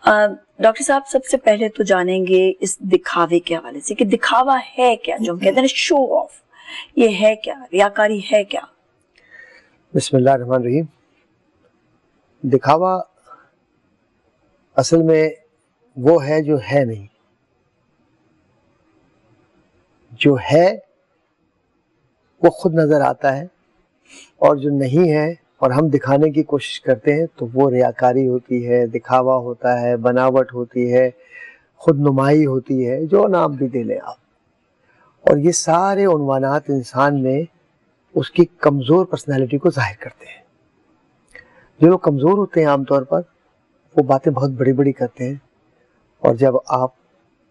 Doctor صاحب سب سے پہلے تو جانیں گے اس دکھاوے کے حوالے سے کہ دکھاوا ہے کیا، جو ہم کہتے ہیں شو آف، یہ ہے کیا، ریاکاری ہے کیا؟ بسم اللہ الرحمن الرحیم۔ دکھاوا اصل میں وہ ہے جو ہے نہیں، جو ہے وہ خود نظر آتا ہے، اور جو نہیں ہے اور ہم دکھانے کی کوشش کرتے ہیں تو وہ ریاکاری ہوتی ہے، دکھاوا ہوتا ہے، بناوٹ ہوتی ہے، خود نمائی ہوتی ہے، جو نام بھی دے لیں آپ۔ اور یہ سارے عنوانات انسان میں اس کی کمزور پرسنالٹی کو ظاہر کرتے ہیں۔ جو لوگ کمزور ہوتے ہیں عام طور پر وہ باتیں بہت بڑی بڑی کرتے ہیں، اور جب آپ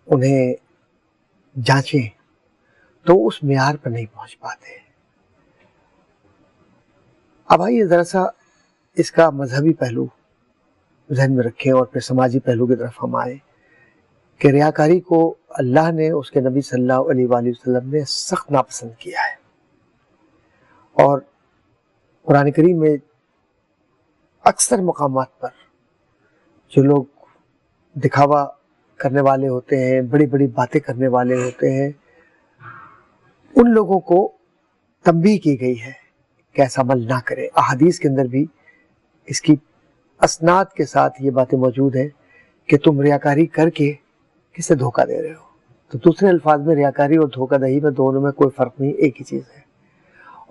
انہیں جانچیں تو اس معیار پر نہیں پہنچ پاتے۔ اب آئیے ذرا سا اس کا مذہبی پہلو ذہن میں رکھیں اور پھر سماجی پہلو کی طرف ہم آئیں کہ ریاکاری کو اللہ نے، اس کے نبی صلی اللہ علیہ وآلہ وسلم نے سخت ناپسند کیا ہے، اور قرآن کریم میں اکثر مقامات پر جو لوگ دکھاوا کرنے والے ہوتے ہیں، بڑی بڑی باتیں کرنے والے ہوتے ہیں، ان لوگوں کو تنبیہ کی گئی ہے کہ ایسا عمل نہ کرے۔ احادیث کے اندر بھی اس کی اسناد کے ساتھ یہ باتیں موجود ہیں کہ تم ریاکاری کر کے کسے دھوکہ دے رہے ہو۔ تو دوسرے الفاظ میں ریاکاری اور دھوکہ دہی میں دونوں میں کوئی فرق نہیں، ایک ہی چیز ہے۔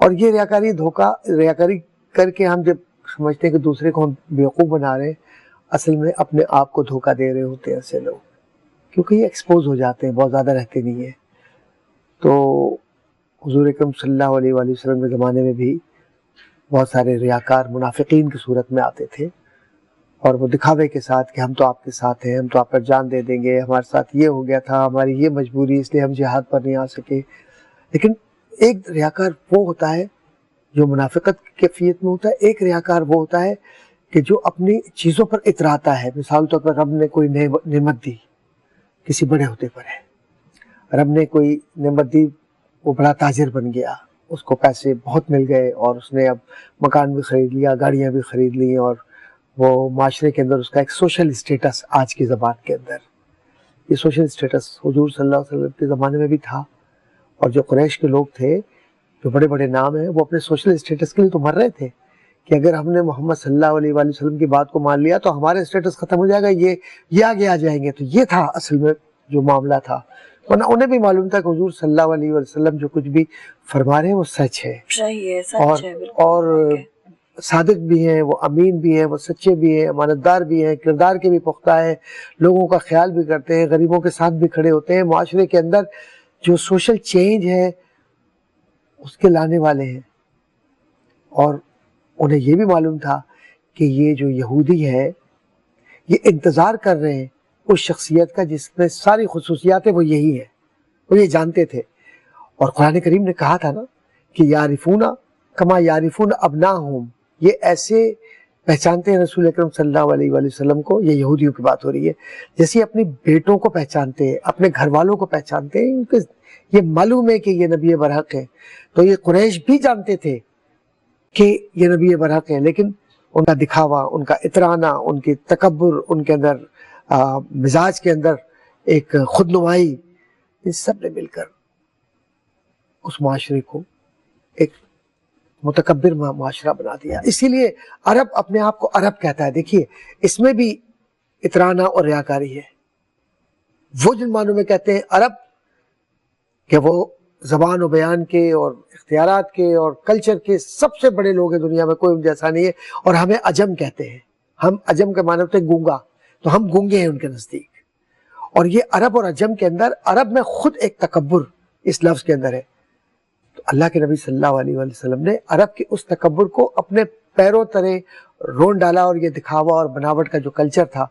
اور یہ ریاکاری کر کے ہم جب سمجھتے ہیں کہ دوسرے کو ہم بیوقوف بنا رہے ہیں، اصل میں اپنے آپ کو دھوکہ دے رہے ہوتے ہیں ایسے لوگ، کیونکہ یہ ایکسپوز ہو جاتے ہیں، بہت زیادہ رہتے نہیں ہیں۔ تو حضور اکرم صلی اللہ علیہ وآلہ وسلم کے زمانے میں بھی بہت سارے ریاکار منافقین کی صورت میں آتے تھے، اور وہ دکھاوے کے ساتھ کہ ہم تو آپ کے ساتھ ہیں، ہم تو آپ پر جان دے دیں گے، ہمارے ساتھ یہ ہو گیا تھا، ہماری یہ مجبوری اس لیے ہم جہاد پر نہیں آ سکے۔ لیکن ایک ریاکار وہ ہوتا ہے جو منافقت کی کیفیت میں ہوتا ہے، ایک ریاکار وہ ہوتا ہے کہ جو اپنی چیزوں پر اتراتا ہے۔ مثال طور پر رب نے کوئی نعمت دی، کسی بڑے ہوتے پر ہے، رب نے کوئی نعمت دی، وہ بڑا تاجر بن گیا، اس کو پیسے بہت مل گئے، اور اس نے اب مکان بھی خرید لیا، گاڑیاں بھی خرید لی، اور وہ معاشرے کے اندر اس کا ایک سوشل اسٹیٹس، آج کی زبان کے اندر یہ سوشل اسٹیٹس حضور صلی اللہ علیہ وسلم کے زمانے میں بھی تھا۔ اور جو قریش کے لوگ تھے، جو بڑے بڑے نام ہیں، وہ اپنے سوشل اسٹیٹس کے لیے تو مر رہے تھے کہ اگر ہم نے محمد صلی اللہ علیہ وآلہ وسلم کی بات کو مان لیا تو ہمارے اسٹیٹس ختم ہو جائے گا، یہ آگے آ جائیں گے۔ تو یہ تھا اصل میں جو معاملہ تھا، ورنہ انہیں بھی معلوم تھا کہ حضور صلی اللہ علیہ وسلم جو کچھ بھی فرما رہے ہیں وہ سچ ہے، اور صادق بھی ہیں، وہ امین بھی ہیں، وہ سچے بھی ہیں، امانت دار بھی ہیں، کردار کے بھی پختہ ہیں، لوگوں کا خیال بھی کرتے ہیں، غریبوں کے ساتھ بھی کھڑے ہوتے ہیں، معاشرے کے اندر جو سوشل چینج ہے اس کے لانے والے ہیں۔ اور انہیں یہ بھی معلوم تھا کہ یہ جو یہودی ہے یہ انتظار کر رہے ہیں اس شخصیت کا جس میں ساری خصوصیات ہیں، وہ یہی ہے، وہ یہ جانتے تھے۔ اور قرآن کریم نے کہا تھا نا کہ یعرفون کما یعرفون ابناہم، یہ ایسے پہچانتے ہیں رسول اکرم صلی اللہ علیہ وآلہ وسلم کو، یہ یہودیوں کی بات ہو رہی ہے، جیسے اپنے بیٹوں کو پہچانتے ہیں، اپنے گھر والوں کو پہچانتے ہیں، یہ معلوم ہے کہ یہ نبی برحق ہے۔ تو یہ قریش بھی جانتے تھے کہ یہ نبی برحق ہے، لیکن ان کا دکھاوا، ان کا اترانا، ان کی تکبر، ان کے اندر مزاج کے اندر ایک خود نمائی، ان سب نے مل کر اس معاشرے کو ایک متکبر معاشرہ بنا دیا۔ اسی لیے عرب اپنے آپ کو عرب کہتا ہے۔ دیکھیے اس میں بھی اترانا اور ریاکاری ہے۔ وہ جن معنوں میں کہتے ہیں عرب کہ وہ زبان و بیان کے اور اختیارات کے اور کلچر کے سب سے بڑے لوگ ہیں دنیا میں، کوئی ان جیسا نہیں ہے، اور ہمیں عجم کہتے ہیں۔ ہم عجم کے معنی ہوتے ہیں گونگا، تو ہم گونگے ہیں ان کے نزدیک۔ اور یہ عرب اور عجم کے اندر، عرب میں خود ایک تکبر اس لفظ کے اندر ہے۔ تو اللہ کے نبی صلی اللہ علیہ وسلم نے عرب کے اس تکبر کو اپنے پیروں تلے رون ڈالا، اور یہ دکھاوا اور بناوٹ کا جو کلچر تھا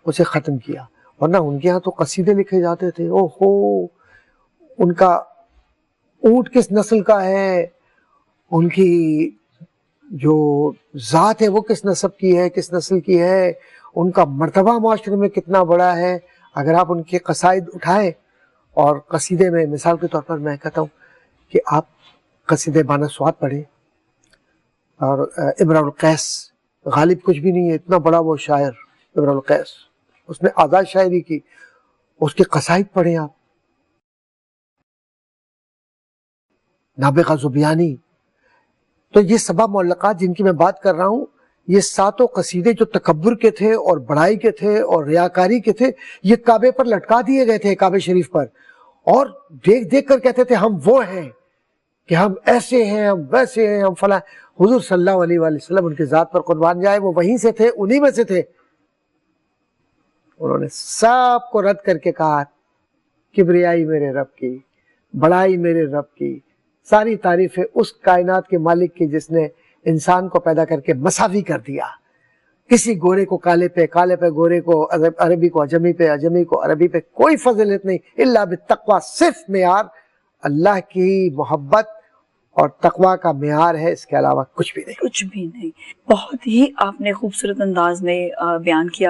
اسے ختم کیا۔ ورنہ ان کے ہاں تو قصیدے لکھے جاتے تھے، او ہو ان کا اونٹ کس نسل کا ہے، ان کی جو ذات ہے وہ کس نسب کی ہے، کس نسل کی ہے، ان کا مرتبہ معاشرے میں کتنا بڑا ہے۔ اگر آپ ان کے قصائد اٹھائیں اور قصیدے میں، مثال کے طور پر میں کہتا ہوں کہ آپ قصیدے بانہ سوات پڑھیں، اور امرؤ القیس، غالب کچھ بھی نہیں ہے، اتنا بڑا وہ شاعر امرؤ القیس، اس نے آزاد شاعری کی، اس کے قصائد پڑھیں آپ، نابغہ زبیانی. تو یہ سبا معلقات جن کی میں بات کر رہا ہوں، یہ ساتوں قصیدے جو تکبر کے تھے اور بڑائی کے تھے اور ریاکاری کے تھے، یہ کعبے پر لٹکا دیے گئے تھے، کعبے شریف پر، اور دیکھ دیکھ کر کہتے تھے ہم وہ ہیں کہ ہم ایسے ہیں، ہم ویسے ہیں، ہم فلاں. حضور صلی اللہ علیہ وآلہ وسلم ان کے ذات پر قربان جائے، وہ وہیں سے تھے، انہی میں سے تھے. انہوں نے سب کو رد کر کے کہا کبریائی میرے رب کی، بڑائی میرے رب کی، ساری تعریفیں اس کائنات کے مالک کی جس نے انسان کو پیدا کر کے مساوی کر دیا. کسی گورے کو کالے پہ، کالے پہ گورے کو، عربی کو عجمی پہ، عجمی کو عربی پہ، کوئی فضیلت نہیں الا بالتقوی. صرف معیار اللہ کی محبت اور تقوی کا معیار ہے، اس کے علاوہ کچھ بھی نہیں. کچھ بھی نہیں. بہت ہی آپ نے خوبصورت انداز میں بیان کیا.